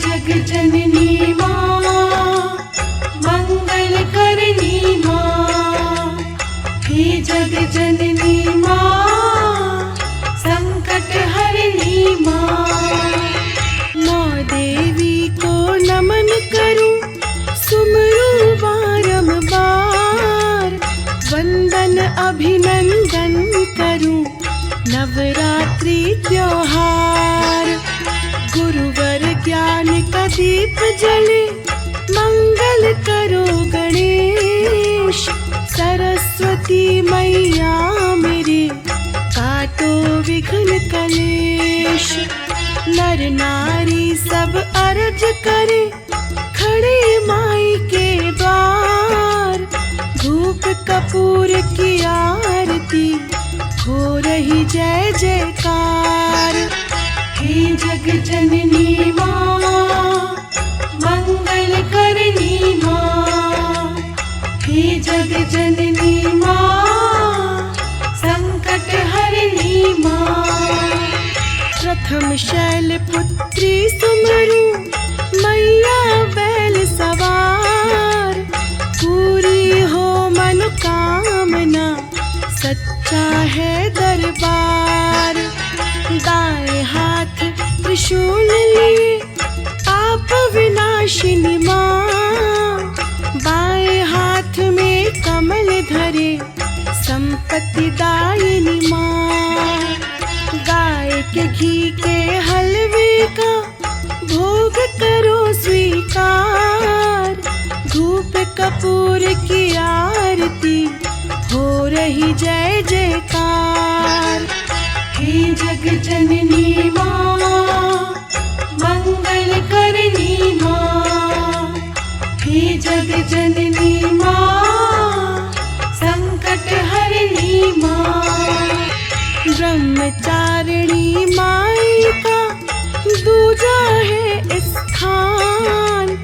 जग जननी माँ, मंगल करनी माँ। हे जग जननी माँ, संकट हरनी माँ। माँ देवी को नमन करूं, सुमरूं बारंबार। वंदन अभिनंदन करूं, नवरात्रि त्योहार। गुरुवर ज्ञान का दीप जले, मंगल करो गणेश। सरस्वती मैया मेरे, काटो विघ्न कलेश। नर नारी सब अर्ज करे, खड़े माई के द्वार। धूप कपूर की आरती, हो रही जय जयकार। हे जग जननी माँ, मंगल करनी माँ। हे जग जननी माँ, संकट हरनी माँ। प्रथम शैलपुत्री सुमरूं, मैया बैल सवार। पूरी हो मनोकामना, सच्चा है दरबार। दाएं हाथ त्रिशूल लिए, पाप विनाशिनी माँ। बाएं हाथ में कमल धरे, संपत्ति दायिनी माँ। गाय के घी के हलवे का, भोग करो स्वीकार। धूप कपूर की आरती, हो रही जय जयकार। हे जग जननी माँ, मंगल करनी माँ। हे जग जननी माँ, संकट हरनी माँ। ब्रह्मचारिणी माई का दूजा है स्थान।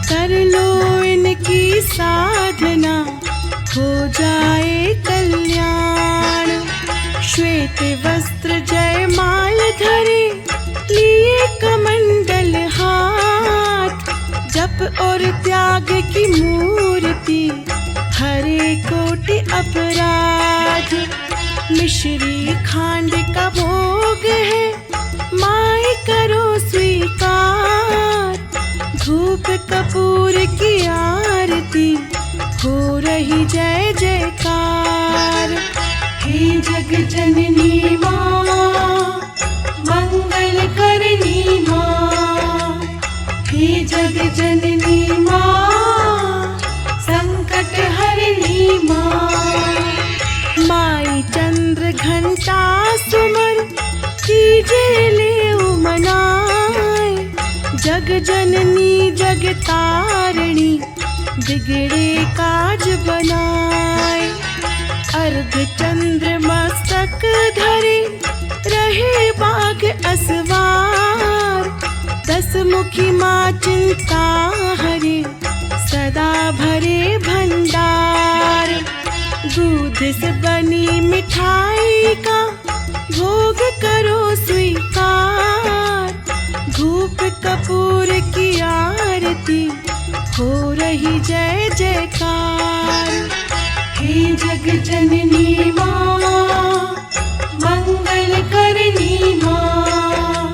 कर लो इनकी साधना, हो जाए कल्याण। श्वेत वस्त्र जयमाल धरे, लिए कमंडल हाथ। जप और त्याग की मूर्ति, हरे कोटि अपराध। मिश्री खांड का भोग है, माई करो स्वीकार। धूप कपूर की आरती, हो रही जय जयकार। हे जग जननी माँ, मंगल करनी माँ। हे जग जननी माँ, संकट हरनी माँ। माई चंद्र घंटा सुमर, कीजे ले मनाए। जग जननी जग तारिणी, बिगड़े काज बनाए। अर्ध चंद्र मस्तक धरे, रहे बाघ असवार। 10 मुखी माँ चिंता हरे, सदा भरे भंडार। दूध से बनी मिठाई का, भोग करो स्वीकार। धूप कपूर की आरती, हो रही जय जयकार। हे जग जननी माँ, मंगल करनी माँ।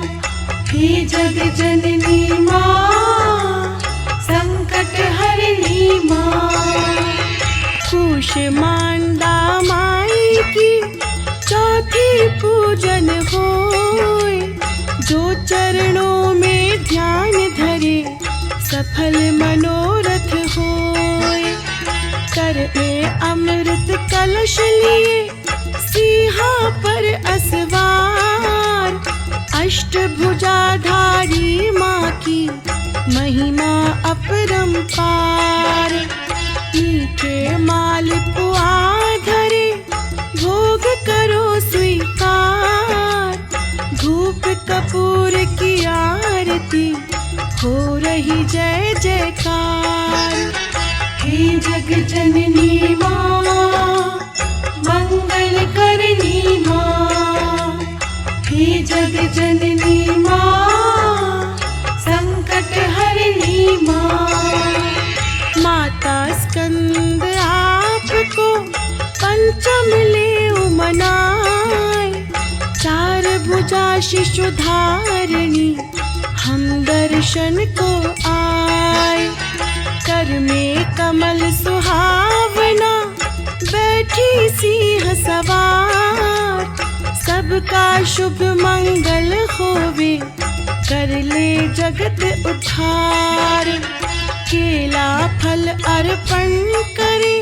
हे जग जननी माँ, संकट हरनी माँ। कूष्मांडा माई की चौथी पूजन होए। जो चरणों में ध्यान धरे, सफल मनोरथ होए। कर में अमृत कलश लिए, सिंहा पर असवार। अष्टभुजाधारी माँ की, महिमा अपरंपार। मीठे मालपुआ धरे, भोग करो स्वीकार। धूप कपूर की आरती, हो रही जय जयकार। हे जग जननी माँ, मंगल करनी माँ। हे जग जननी माँ, संकट चमले उमनाए, चार भुजा शिशुधारिणी हम दर्शन को आए। कर में कमल सुहावना बैठी सिंह सवार, सबका शुभ मंगल होवे कर ले जगत उद्धार। केला फल अर्पण करे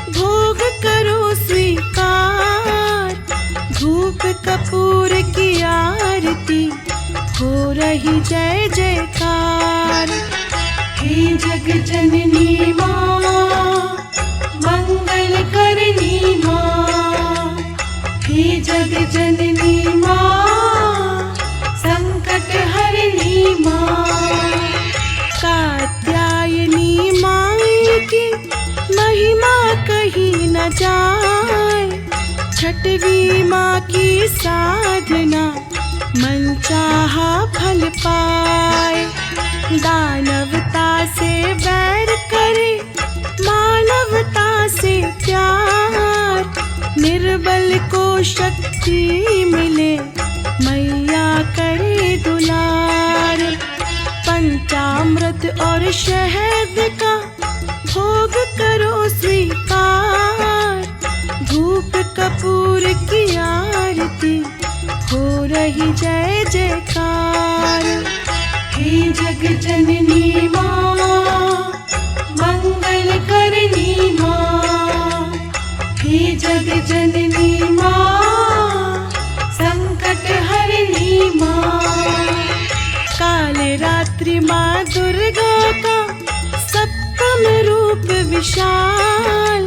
भोग करो स्वीकार, धूप कपूर की आरती हो रही जय जयकार। हे जग जननी माँ मंगल करनी माँ, हे जग जननी माँ संकट हरनी माँ। कात्यायनी माँ की महिमा कहीं न जाए, छठवीं माँ की साधना मन चाहा फल पाए। दानवता से बैर करे मानवता से प्यार, निर्बल को शक्ति मिले मैया करे दुलार। पंचामृत और शहद का भोग करो स्वीकार, धूप कपूर की आरती हो रही जय जयकार। हे जग जननी माँ मंगल करनी माँ, हे जग जननी माँ संकट हरनी माँ। काल रात्रि माँ दुर्गा का सप्तम रूप विशाल,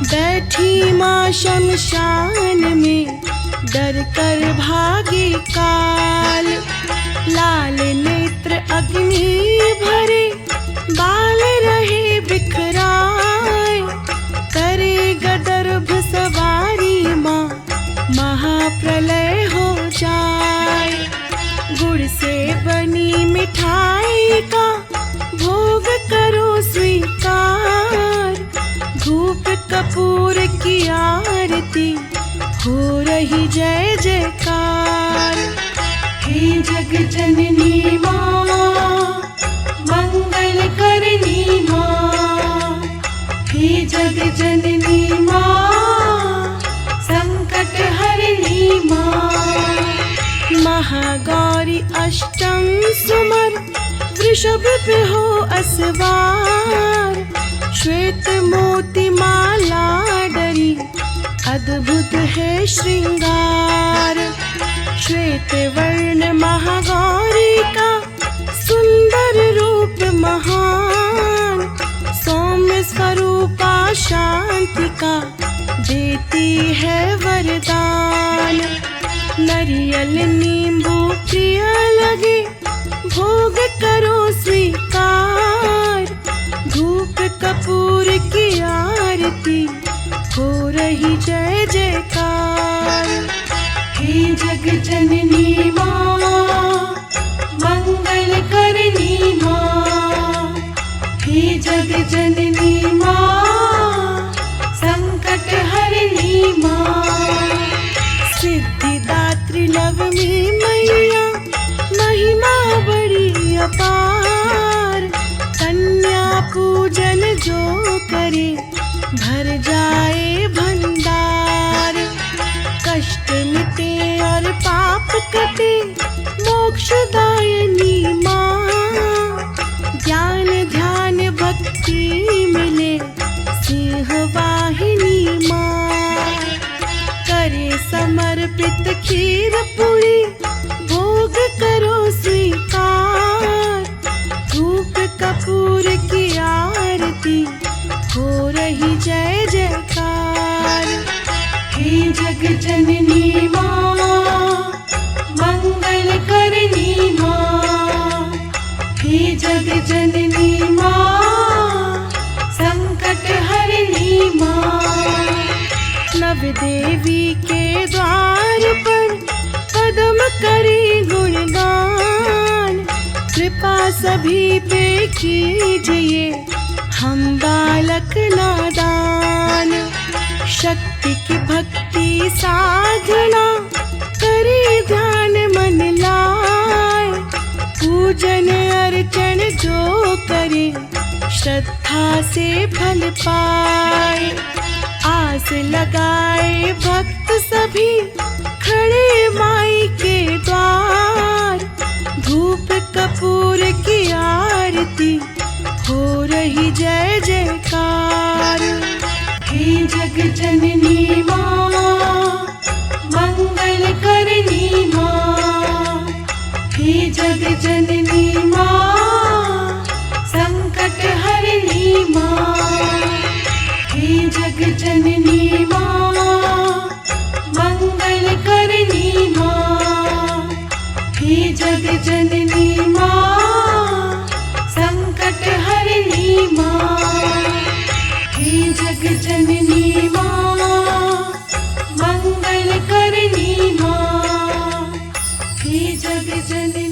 बैठी माँ शमशान में डर कर भागी काल। लाल नेत्र अग्नि भरे बाल रहे बिखराए, करे गदर्भ सवारी माँ महाप्रलय हो जाए। गुड़ से बनी मिठाई का भोग करो स्वीकार, धूप कपूर की आरती हो रही जय जयकार। हे जग जननी माँ मंगल करनी माँ, हे जग जननी माँ संकट हरनी माँ। महागौरी अष्टम सुमर वृषभ पे हो असवार, श्वेत मोती माला डरी अद्भुत है श्रृंगार। श्वेत वर्ण महागौरी का सुंदर रूप महान, सौम्य स्वरूपा शांति का देती है वरदान। नरियल नींबू प्रिय लगे भोग करो स्वीकार, धूप कपूर की आरती हो रही जय जयकार। हे जग जननी माँ मंगल करनी माँ, हे जग जननी माँ संकट हरनी माँ। सिद्धिदात्री नवमी मैया महिमा बड़ी अपार, कन्या पूजन जो करे भर जाए भंडार। कष्ट मिटे और पाप कटे मोक्षदायिनी माँ, ज्ञान ध्यान भक्ति मिले सिंह वाहिनी माँ। करे समर्पित खीर पूरी भोग करो स्वीकार, धूप कपूर की आरती हो रही जय जयकार। हे जग जननी माँ मंगल करनी माँ, हे जग जननी माँ संकट हरनी माँ। नव देवी के द्वार पर कदम करे गुणगान, कृपा सभी पे कीजिए हम बालक नादान। शक्ति की भक्ति साधना करे, ध्यान मन लाए। पूजन अर्चन जो करे, श्रद्धा से फल पाए। आस लगाए भक्त सभी, खड़े माई के द्वार। धूप कपूर की आरती, हो रही जय जयकार। हे जग जननी माँ, मंगल करनी माँ। हे जग जननी माँ, संकट हरनी माँ। हे जग जननी माँ, मंगल करनी माँ। हे जग जननी माँ, संकट हरनी माँ। हे जग जननी माँ, मंगल करनी माँ। हे जग जननी